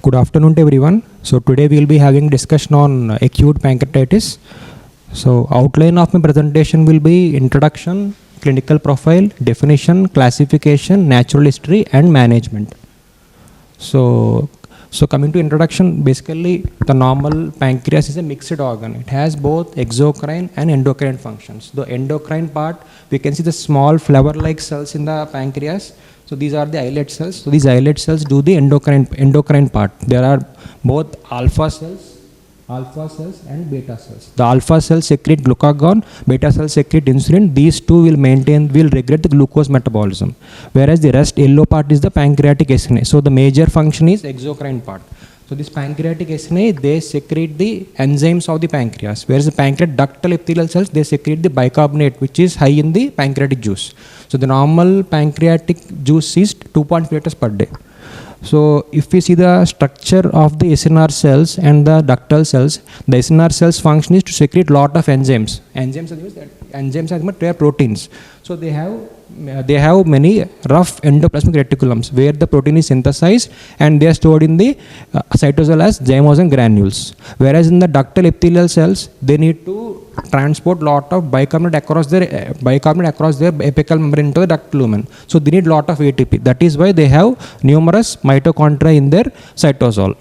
Good afternoon to everyone. So today we will be having discussion on acute pancreatitis. So outline of my presentation will be introduction, clinical profile, definition, classification, natural history and management. So coming to introduction, basically the normal pancreas is a mixed organ. It has both exocrine and endocrine functions. The endocrine part, we can see the small flower-like cells in the pancreas. So these are the islet cells. So these islet cells do the endocrine part. There are both alpha cells and beta cells. The alpha cells secrete glucagon, beta cells secrete insulin. These two will regulate the glucose metabolism. Whereas the rest yellow part is the pancreatic acini. So the major function is exocrine part. So this pancreatic acini, they secrete the enzymes of the pancreas. Whereas the pancreatic ductal epithelial cells, they secrete the bicarbonate, which is high in the pancreatic juice. So the normal pancreatic juice is 2.5 liters per day. So if we see the structure of the SNR cells and the ductal cells, the SNR cells function is to secrete lot of enzymes. Enzymes are proteins. So they have many rough endoplasmic reticulums where the protein is synthesized and they are stored in the cytosol as zymosin granules. Whereas in the ductal epithelial cells, they need to transport lot of bicarbonate across their apical membrane into the ductal lumen. So they need lot of ATP. That is why they have numerous mitochondria in their cytosol.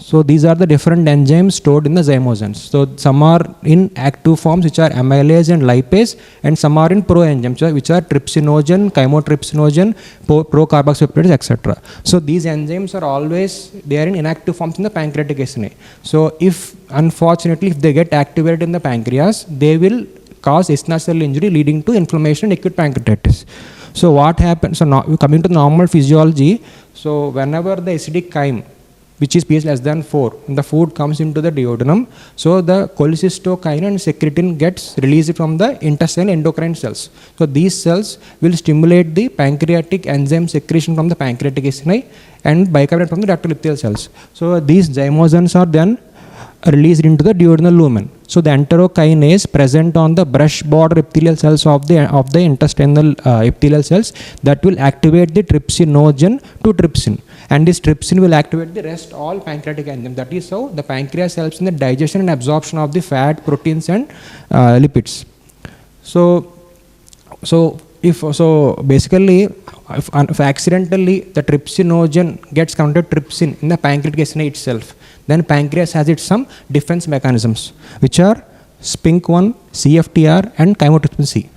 So these are the different enzymes stored in the zymosins. So some are in active forms, which are amylase and lipase, and some are in proenzymes, which are trypsinogen, chymotrypsinogen, procarboxypeptides, etc. So these enzymes are always there in inactive forms in the pancreatic acini. So if unfortunately if they get activated in the pancreas, they will cause SNR cell injury leading to inflammation and acute pancreatitis. So what happens? So now coming to normal physiology. So whenever the acidic chyme, which is pH less than 4, the food comes into the duodenum, so the cholecystokinin and secretin gets released from the intestinal endocrine cells. So these cells will stimulate the pancreatic enzyme secretion from the pancreatic acini and bicarbonate from the ductal epithelial cells. So these zymosins are then released into the duodenal lumen. So the enterokinase present on the brush border epithelial cells of the intestinal epithelial cells, that will activate the trypsinogen to trypsin, and this trypsin will activate the rest all pancreatic enzymes. That is how the pancreas helps in the digestion and absorption of the fat, proteins and lipids. Basically, if accidentally the trypsinogen gets counted trypsin in the pancreatic acini itself, then pancreas has its some defense mechanisms, which are SPINK1, CFTR and chymotrypsin C.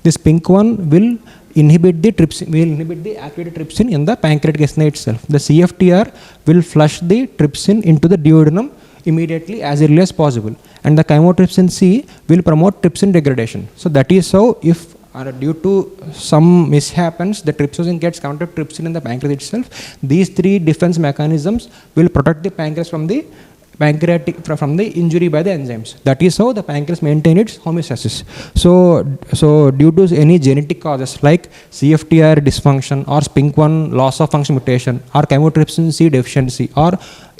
This SPINK1 will inhibit the activated trypsin in the pancreatic acini itself. The CFTR will flush the trypsin into the duodenum immediately as early as possible, and the chymotrypsin C will promote trypsin degradation. So that is how, if due to some mishaps the trypsin gets counted trypsin in the pancreas itself, these three defense mechanisms will protect the pancreas from the injury by the enzymes. That is how the pancreas maintains its homeostasis. So due to any genetic causes like CFTR dysfunction or SPINK1 loss of function mutation or chymotrypsin C deficiency or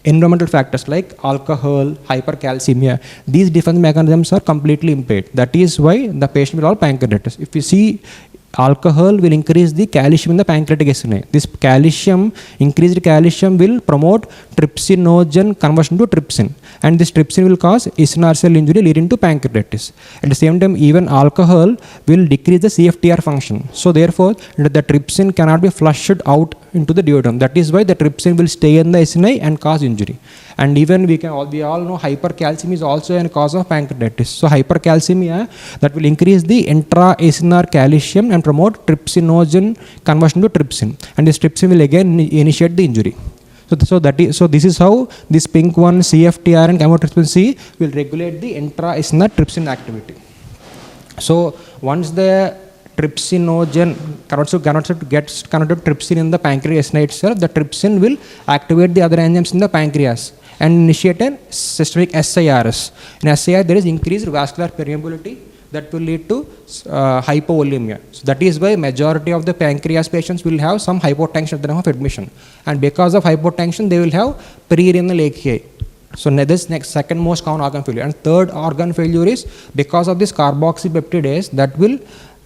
environmental factors like alcohol, hypercalcemia, these defense mechanisms are completely impaired. That is why the patient will have pancreatitis. If you see, alcohol will increase the calcium in the pancreatic acini. This increased calcium will promote trypsinogen conversion to trypsin, and this trypsin will cause SNR cell injury leading to pancreatitis. At the same time, even alcohol will decrease the CFTR function. So therefore, the trypsin cannot be flushed out into the duodenum. That is why the trypsin will stay in the acini and cause injury. And even we all know hypercalcemia is also a cause of pancreatitis. So hypercalcemia, that will increase the intra-acinar calcium and promote trypsinogen conversion to trypsin, and this trypsin will again initiate the injury. So this is how this SPINK1, CFTR and chymotrypsin C will regulate the intra-acinar trypsin activity. So once the trypsinogen gets converted to trypsin in the pancreas itself, the trypsin will activate the other enzymes in the pancreas and initiate a systemic SIRS. In SIR, there is increased vascular permeability that will lead to hypovolemia. So that is why majority of the pancreas patients will have some hypotension at the time of admission, and because of hypotension they will have perirenal AKI. So this second most common organ failure. And third organ failure is because of this carboxypeptidase that will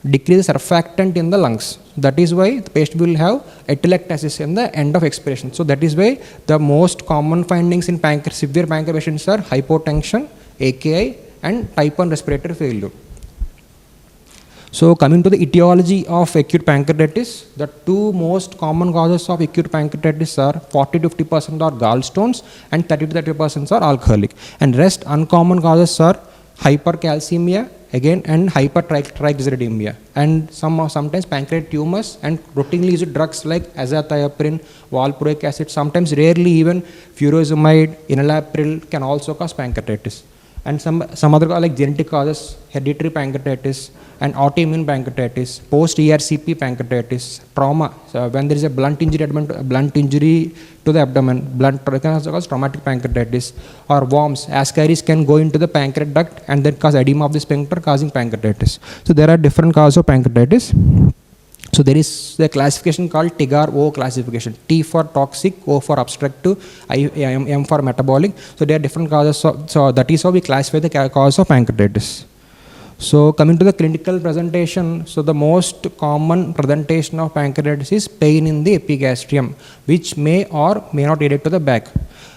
decrease the surfactant in the lungs. That is why the patient will have atelectasis in the end of expiration. So that is why the most common findings in severe pancreas patients are hypotension, AKI, and type 1 respiratory failure. So coming to the etiology of acute pancreatitis, the two most common causes of acute pancreatitis are 40-50% are gallstones and 30-30% are alcoholic. And rest uncommon causes are hypercalcemia again and hypertriglyceridemia, and sometimes pancreatic tumors, and routinely used drugs like azathioprine, valproic acid, sometimes rarely even furosemide, enalapril can also cause pancreatitis. And some other like genetic causes, hereditary pancreatitis and autoimmune pancreatitis, post-ERCP pancreatitis, trauma, when there is a blunt injury to the abdomen, blunt can also cause traumatic pancreatitis, or worms, ascaris can go into the pancreatic duct and then cause edema of the sphincter causing pancreatitis. So there are different causes of pancreatitis. So there is the classification called TIGAR-O classification. T for toxic, O for obstructive, M for metabolic. So there are different causes. So that is how we classify the cause of pancreatitis. So coming to the clinical presentation, so the most common presentation of pancreatitis is pain in the epigastrium, which may or may not relate to the back,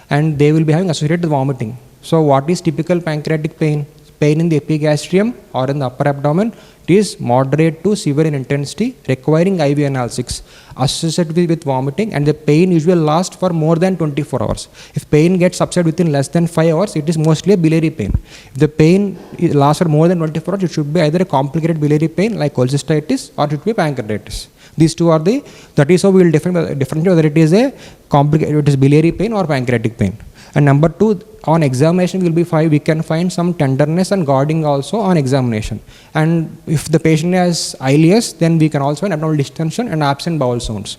and they will be having associated with vomiting. So what is typical pancreatic pain? Pain in the epigastrium or in the upper abdomen. It is moderate to severe in intensity, requiring IV analgesics, associated with vomiting, and the pain usually lasts for more than 24 hours. If pain gets subsided within less than 5 hours, it is mostly a biliary pain. If the pain lasts for more than 24 hours, it should be either a complicated biliary pain like cholecystitis or it should be pancreatitis. These two are that is how we will differentiate whether it is a complicated, it is biliary pain or pancreatic pain. And number two, on examination we can find some tenderness and guarding also on examination. And if the patient has ileus, then we can also find abdominal distension and absent bowel sounds.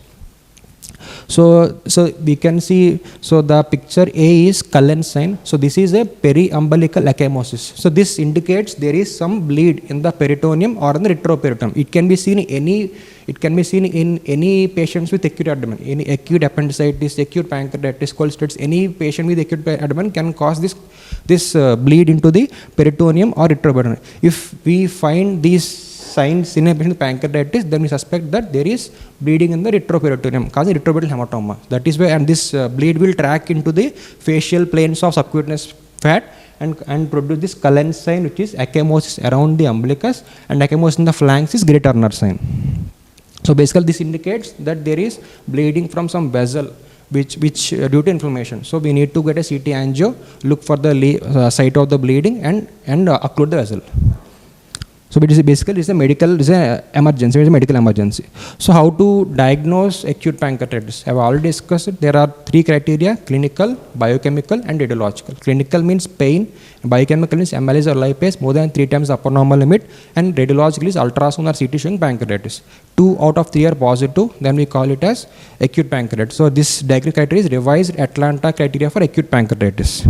So we can see, so the picture A is Cullen's sign. So this is a periumbilical ecchymosis. So this indicates there is some bleed in the peritoneum or in the retroperitoneum. It can be seen in any patients with acute abdomen, any acute appendicitis, acute pancreatitis, cholestasis. Any patient with acute abdomen can cause this bleed into the peritoneum or retroperitoneum. If we find these signs in a patient with pancreatitis, then we suspect that there is bleeding in the retroperitoneum, causing retroperitoneal hematoma. That is why, and this bleed will track into the facial planes of subcutaneous fat and produce this Cullen's sign, which is ecchymosis around the umbilicus, and ecchymosis in the flanks is Gray Turner sign. So basically this indicates that there is bleeding from some vessel which due to inflammation. So we need to get a CT angio, look for the site of the bleeding and occlude the vessel. So it is basically it's a medical emergency. So how to diagnose acute pancreatitis? I have already discussed it. There are three criteria: clinical, biochemical, and radiological. Clinical means pain, biochemical means amylase or lipase more than 3 times the upper normal limit, and radiological is ultrasound or CT showing pancreatitis. 2 out of 3 are positive, then we call it as acute pancreatitis. So this diagnostic criteria is revised Atlanta criteria for acute pancreatitis.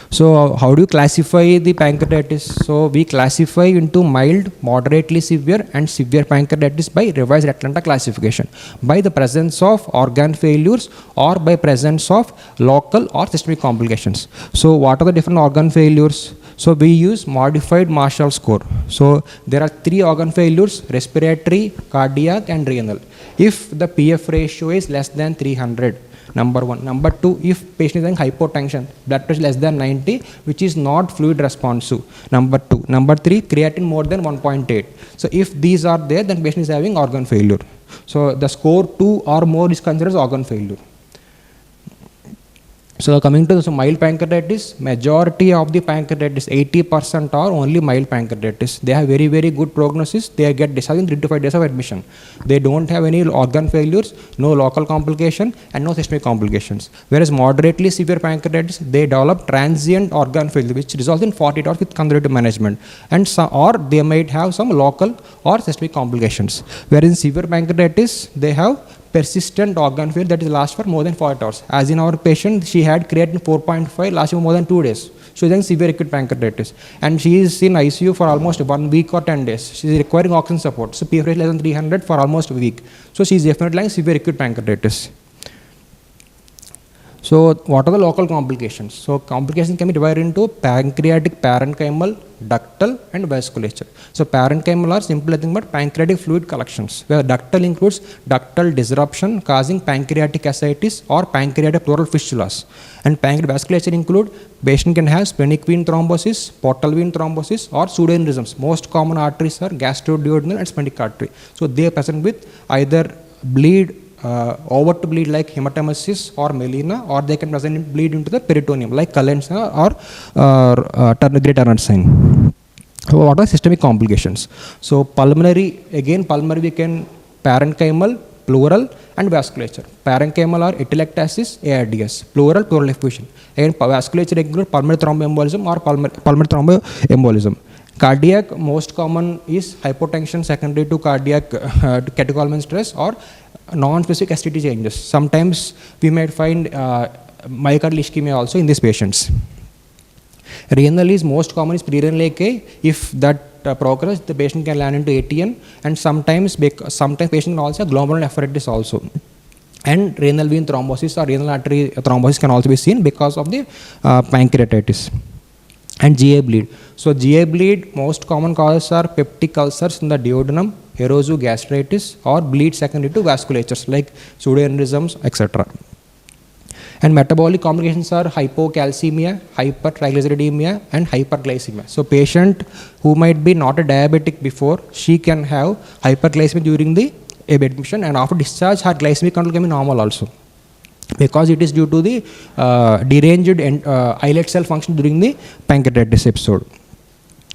So how do you classify the pancreatitis? So we classify into mild, moderately severe and severe pancreatitis by revised Atlanta classification, by the presence of organ failures or by presence of local or systemic complications. So what are the different organ failures? So we use modified Marshall score. So there are 3 organ failures: respiratory, cardiac and renal. If the PF ratio is less than 300, number 1. Number 2, if patient is having hypotension, blood pressure less than 90, which is not fluid responsive. Number 2. Number 3, creatinine more than 1.8. So if these are there, then patient is having organ failure. So the score 2 or more is considered as organ failure. So coming to the mild pancreatitis, majority of the pancreatitis, 80% are only mild pancreatitis. They have very, very good prognosis. They get discharged in 3 to 5 days of admission. They don't have any organ failures, no local complication and no systemic complications. Whereas moderately severe pancreatitis, they develop transient organ failure, which results in 48 hours with conservative management. And or they might have some local or systemic complications. Whereas in severe pancreatitis, they have persistent organ failure that is lasts for more than 48 hours. As in our patient, she had creatinine 4.5 lasting for more than 2 days. She is having severe acute pancreatitis, and she is in ICU for almost 1 week or 10 days. She is requiring oxygen support. So PF rate less than 300 for almost a week. So she is definitely having severe acute pancreatitis. So what are the local complications? So complications can be divided into pancreatic, parenchymal, ductal and vasculature. So parenchymal are simply nothing but pancreatic fluid collections, where ductal includes ductal disruption causing pancreatic ascites or pancreatic pleural fistulas. And pancreatic vasculature include patient can have splenic vein thrombosis, portal vein thrombosis or pseudoaneurysms. Most common arteries are gastroduodenal and splenic artery. So they are present with either bleed, overt bleed like hematemesis or melena, or they can present bleed into the peritoneum like Colenza or great Turner sign. So what are systemic complications? So pulmonary, again pulmonary we can parenchymal, pleural and vasculature. Parenchymal are atelectasis, ARDS, pleural effusion. Again vasculature include pulmonary thromboembolism or pulmonary thromboembolism. Cardiac, most common is hypotension secondary to cardiac catecholamine stress or non-specific STT changes. Sometimes we might find myocardial ischemia also in these patients. Renal is most common is prerenal AK. If that progress, the patient can land into ATN, and sometimes patient can also have glomerulonephritis also. And renal vein thrombosis or renal artery thrombosis can also be seen because of the pancreatitis. And GI bleed. So GI bleed, most common causes are peptic ulcers in the duodenum, erosive gastritis or bleed secondary to vasculatures like pseudoaneurysms, etc. And metabolic complications are hypocalcemia, hypertriglyceridemia and hyperglycemia. So patient who might be not a diabetic before, she can have hyperglycemia during the admission, and after discharge her glycemic control can be normal also, because it is due to the deranged islet cell function during the pancreatitis episode.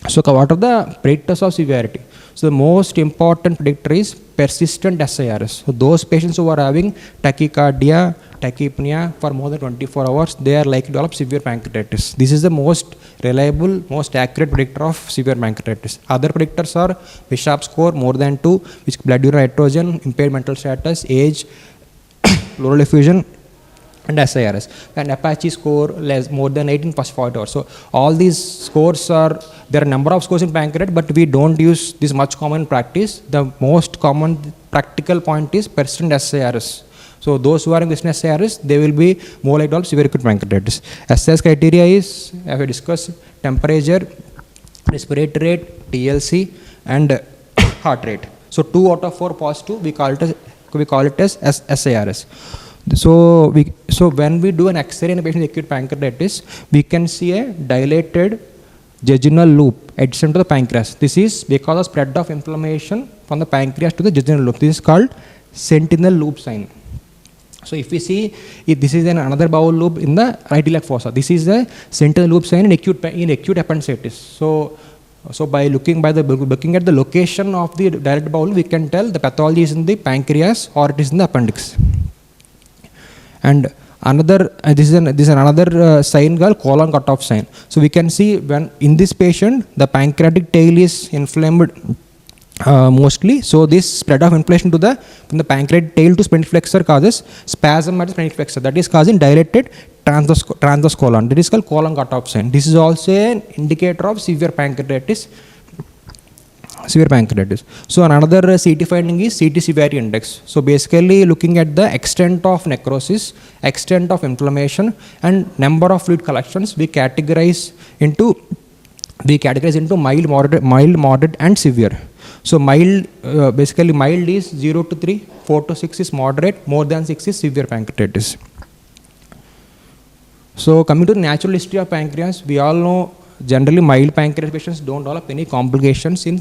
So what are the predictors of severity? So the most important predictor is persistent SIRS. So those patients who are having tachycardia, tachypnea for more than 24 hours, they are likely to develop severe pancreatitis. This is the most reliable, most accurate predictor of severe pancreatitis. Other predictors are P.S.R score more than 2, which blood urine nitrogen, impaired mental status, age, pleural effusion, and SIRS, and Apache score less more than 18 past 40 hours. So all these scores are, there are a number of scores in pancreatitis, but we don't use this much common practice. The most common practical point is persistent SIRS. So those who are in this SIRS, they will be more likely to have severe acute pancreatitis. SIRS criteria is, as we discussed, temperature, respiratory rate, TLC, and heart rate. So 2 out of 4 positive, we call it as SIRS. So when we do an X-ray in a patient with acute pancreatitis, we can see a dilated jejunal loop adjacent to the pancreas. This is because of spread of inflammation from the pancreas to the jejunal loop. This is called sentinel loop sign. So if we see, this is another bowel loop in the right iliac fossa. This is the sentinel loop sign in acute appendicitis. So by looking at the location of the dilated bowel, we can tell the pathology is in the pancreas or it is in the appendix. And another this is another sign called colon cutoff sign. So we can see when in this patient the pancreatic tail is inflamed mostly. So this spread of inflammation to from the pancreatic tail to splenic flexor causes spasm at the splenic flexor, that is causing dilated transverse colon. That is called colon cutoff sign. This is also an indicator of severe pancreatitis. So another CT finding is CT severity index. So basically looking at the extent of necrosis, extent of inflammation, and number of fluid collections, we categorize into mild, moderate, and severe. So mild, basically mild is 0 to 3, 4 to 6 is moderate, more than 6 is severe pancreatitis. So coming to the natural history of pancreas, we all know generally mild pancreatitis patients don't develop any complications in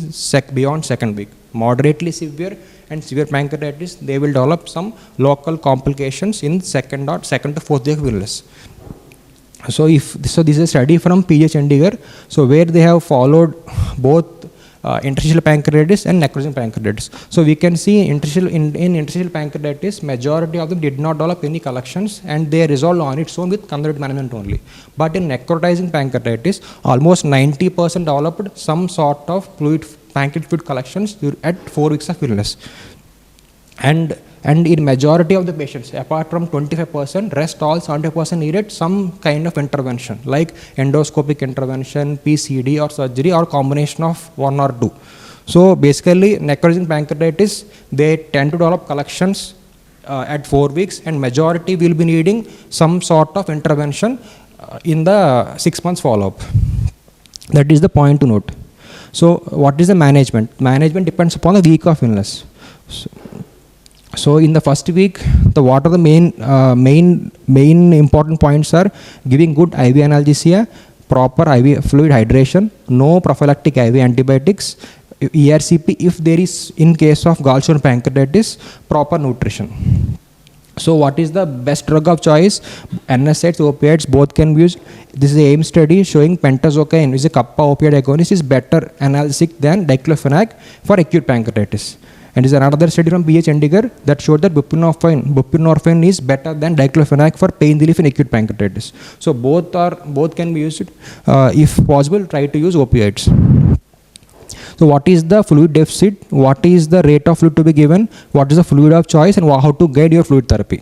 beyond second week. Moderately severe and severe pancreatitis, they will develop some local complications in second to 4th week of illness. So this is a study from PG Chandigarh, so where they have followed both interstitial pancreatitis and necrosing pancreatitis. So we can see in interstitial pancreatitis, majority of them did not develop any collections and they resolved on its own with conservative management only. But in necrotizing pancreatitis, almost 90% developed some sort of pancreatic fluid collections at 4 weeks of illness. And in majority of the patients, apart from 25%, rest all 70% needed some kind of intervention like endoscopic intervention, PCD or surgery or combination of one or two. So basically necrotizing pancreatitis, they tend to develop collections at 4 weeks, and majority will be needing some sort of intervention in the 6 months follow-up. That is the point to note. So what is the management? Management depends upon the week of illness. So in the first week, what are the main important points are giving good IV analgesia, proper IV fluid hydration, no prophylactic IV antibiotics, ERCP if there is, in case of gallstone pancreatitis, proper nutrition. So what is the best drug of choice? NSAIDs, opiates, both can be used. This is the AIM study showing pentozocaine, which is a kappa opioid agonist, is better analgesic than diclofenac for acute pancreatitis. And is another study from PH Chandigarh that showed that buprenorphine is better than diclofenac for pain relief in acute pancreatitis. So both can be used. If possible, try to use opioids. So what is the fluid deficit? What is the rate of fluid to be given? What is the fluid of choice, and how to guide your fluid therapy?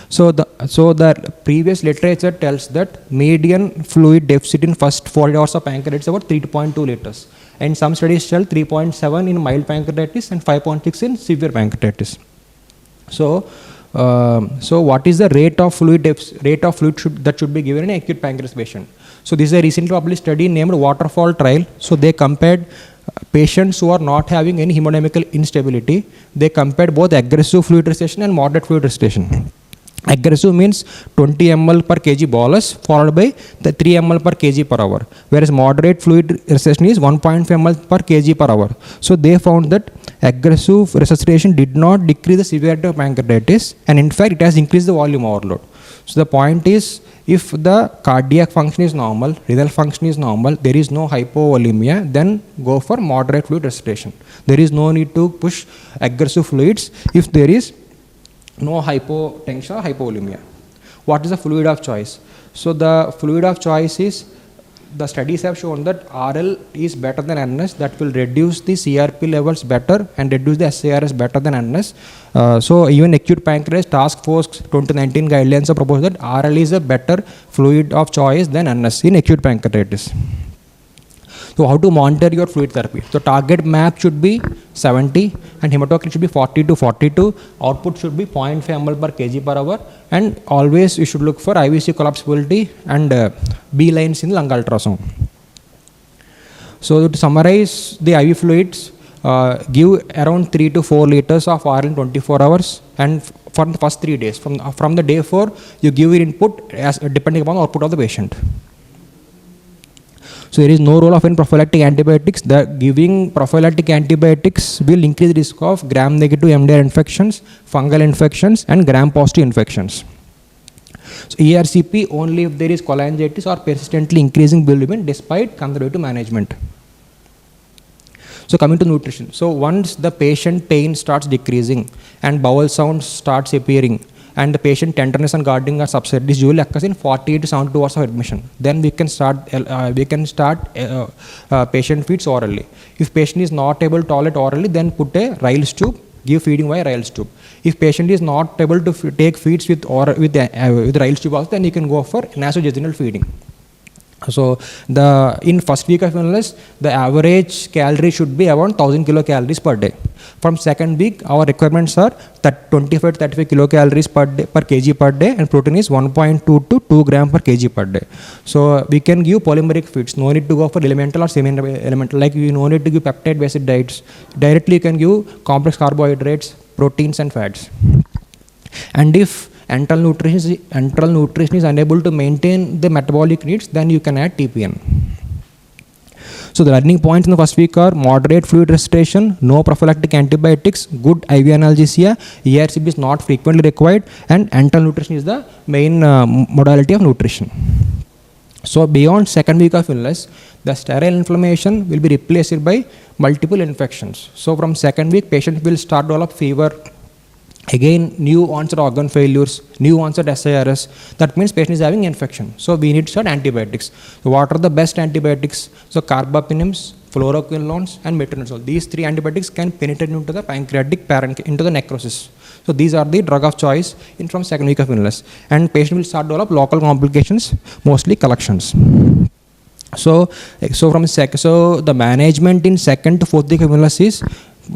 So the previous literature tells that median fluid deficit in first 40 hours of pancreatitis is about 3.2 liters. And some studies tell 3.7 in mild pancreatitis and 5.6 in severe pancreatitis. So what is the rate of fluid that should be given in an acute pancreatitis patient? So this is a recently published study named Waterfall Trial. So they compared patients who are not having any hemodynamical instability. They compared both aggressive fluid restriction and moderate fluid restriction. Aggressive means 20 ml per kg bolus followed by the 3 ml per kg per hour, whereas moderate fluid resuscitation is 1.5 ml per kg per hour. So they found that aggressive resuscitation did not decrease the severity of pancreatitis, and in fact it has increased the volume overload. So the point is, if the cardiac function is normal, renal function is normal, there is no hypovolemia, then go for moderate fluid resuscitation. There is no need to push aggressive fluids if there is no hypotension or hypovolemia. What is the fluid of choice? So the fluid of choice is, the studies have shown that RL is better than NS, that will reduce the CRP levels better and reduce the SARS better than NS. So even acute pancreatitis task force 2019 guidelines have proposed that RL is a better fluid of choice than NS in acute pancreatitis. So how to monitor your fluid therapy? So target MAP should be 70 and hematocrit should be 40 to 42. Output should be 0.5 ml per kg per hour, and always you should look for IVC collapsibility and B lines in lung ultrasound. So to summarize the IV fluids, give around 3 to 4 liters of RL in 24 hours, and for the first 3 days. From the day 4, you give your input as depending upon the output of the patient. So there is no role of any prophylactic antibiotics. Giving prophylactic antibiotics will increase the risk of gram-negative MDR infections, fungal infections, and gram-positive infections. So ERCP only if there is cholangitis or persistently increasing bilirubin despite conservative management. So coming to nutrition. So once the patient pain starts decreasing and bowel sounds starts appearing, and the patient tenderness and guarding are subsided, this usually occurs in 48 to 72 hours of admission. Then we can start patient feeds orally. If patient is not able to tolerate orally, then put a Ryle's tube, give feeding via Ryle's tube. If patient is not able to take feeds with Ryle's tube also, then you can go for nasovaginal feeding. So in first week of illness, the average calorie should be around 1000 kilocalories per day. From second week, our requirements are 25 to 35 kilocalories per kg per day, and protein is 1.2 to 2 gram per kg per day. So we can give polymeric feeds. No need to go for elemental or semi-elemental. Like you no need to give peptide-based diets. Directly you can give complex carbohydrates, proteins, and fats. And if enteral nutrition is unable to maintain the metabolic needs, then you can add TPN. So the learning points in the first week are moderate fluid resuscitation, no prophylactic antibiotics, good IV analgesia, ERCP is not frequently required, and enteral nutrition is the main modality of nutrition. So beyond second week of illness, the sterile inflammation will be replaced by multiple infections. So from second week, patient will start to develop fever. Again, new onset organ failures, new onset SIRS. That means patient is having infection. So we need to start antibiotics. So what are the best antibiotics? So carbapenems, fluoroquinolones, and metronidazole. These 3 antibiotics can penetrate into the pancreatic into the necrosis. So these are the drug of choice from second week of illness. And patient will start to develop local complications, mostly collections. So the management in second to fourth week of illness is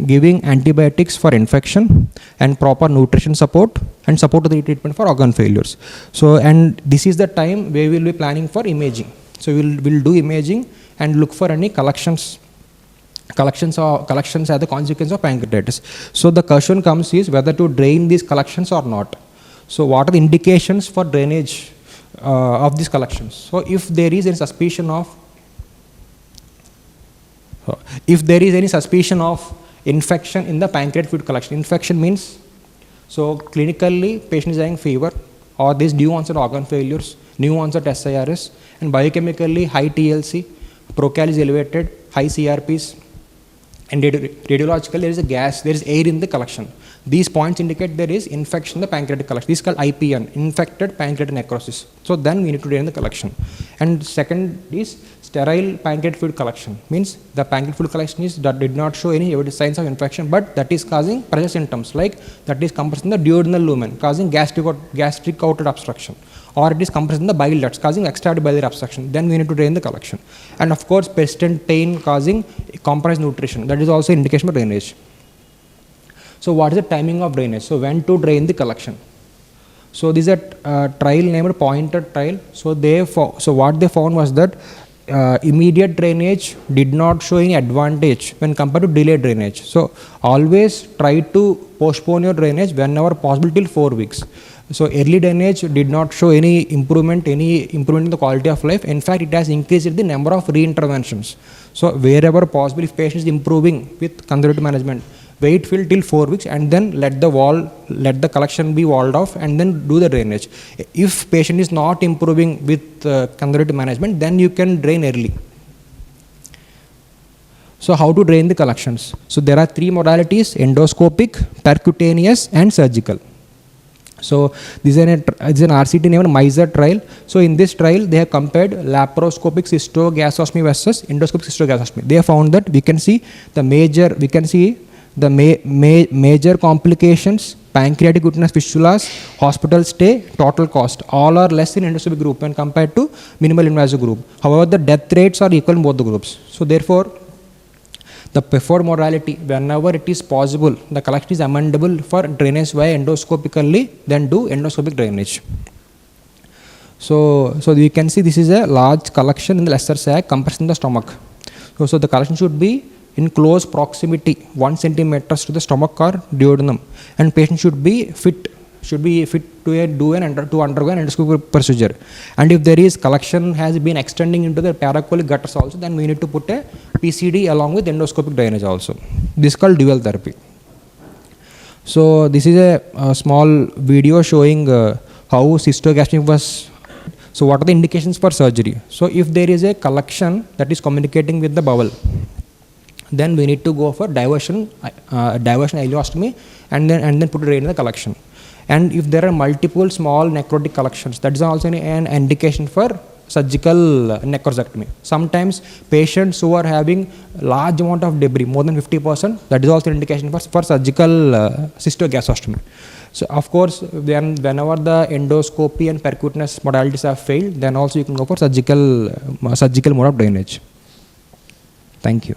giving antibiotics for infection and proper nutrition support and support to the treatment for organ failures. So, and this is the time where we will be planning for imaging. So we'll do imaging and look for any collections as the consequence of pancreatitis. So the question comes is whether to drain these collections or not. So what are the indications for drainage of these collections? So if there is any suspicion of infection in the pancreatic fluid collection, infection means, so clinically patient is having fever, or this new onset organ failures, new onset SIRS, and biochemically high TLC, procal is elevated, high CRPs, and radiologically there is a gas, there is air in the collection. These points indicate there is infection in the pancreatic collection. This is called IPN, infected pancreatic necrosis. So then we need to drain the collection. And second is sterile pancreatic fluid collection. Means the pancreatic fluid collection is that did not show any evidence signs of infection, but that is causing pressure symptoms, like that is compressed in the duodenal lumen, causing gastric outlet obstruction, or it is compressed in the bile ducts, causing extrahepatic biliary obstruction. Then we need to drain the collection. And of course, persistent pain causing compromised nutrition. That is also indication of drainage. So what is the timing of drainage? So when to drain the collection? So this is a trial named Pointer trial. So what they found was that immediate drainage did not show any advantage when compared to delayed drainage. So always try to postpone your drainage whenever possible till 4 weeks. So early drainage did not show any improvement in the quality of life. In fact, it has increased the number of re-interventions. So wherever possible, if patient is improving with conservative management, wait till 4 weeks and then let the collection be walled off and then do the drainage. If patient is not improving with conservative management, then you can drain early. So how to drain the collections? So there are 3 modalities: endoscopic, percutaneous, and surgical. So this is an RCT named MISER trial. So in this trial, they have compared laparoscopic cystogastroscopy versus endoscopic cystogastroscopy. They have found that we can see the major complications, pancreatic uterine fistulas, hospital stay, total cost, all are less in endoscopic group when compared to minimal invasive group. However, the death rates are equal in both the groups. So therefore, the preferred modality, whenever it is possible, the collection is amendable for drainage via endoscopically, then do endoscopic drainage. So you can see this is a large collection in the lesser sac compressed in the stomach. So the collection should be in close proximity, 1 centimeter to the stomach or duodenum, and patient should be fit to undergo an endoscopic procedure. And if there is collection has been extending into the paracolic gutters also, then we need to put a PCD along with endoscopic drainage also. This is called dual therapy. So this is a small video showing how cystogastric was. So what are the indications for surgery? So if there is a collection that is communicating with the bowel, then we need to go for diversion ileostomy and then put it in the collection. And if there are multiple small necrotic collections, that is also an indication for surgical necrosectomy. Sometimes patients who are having large amount of debris, more than 50%, that is also an indication for surgical cystogastroscopy. So of course, then whenever the endoscopy and percutaneous modalities have failed, then also you can go for surgical mode of drainage. Thank you.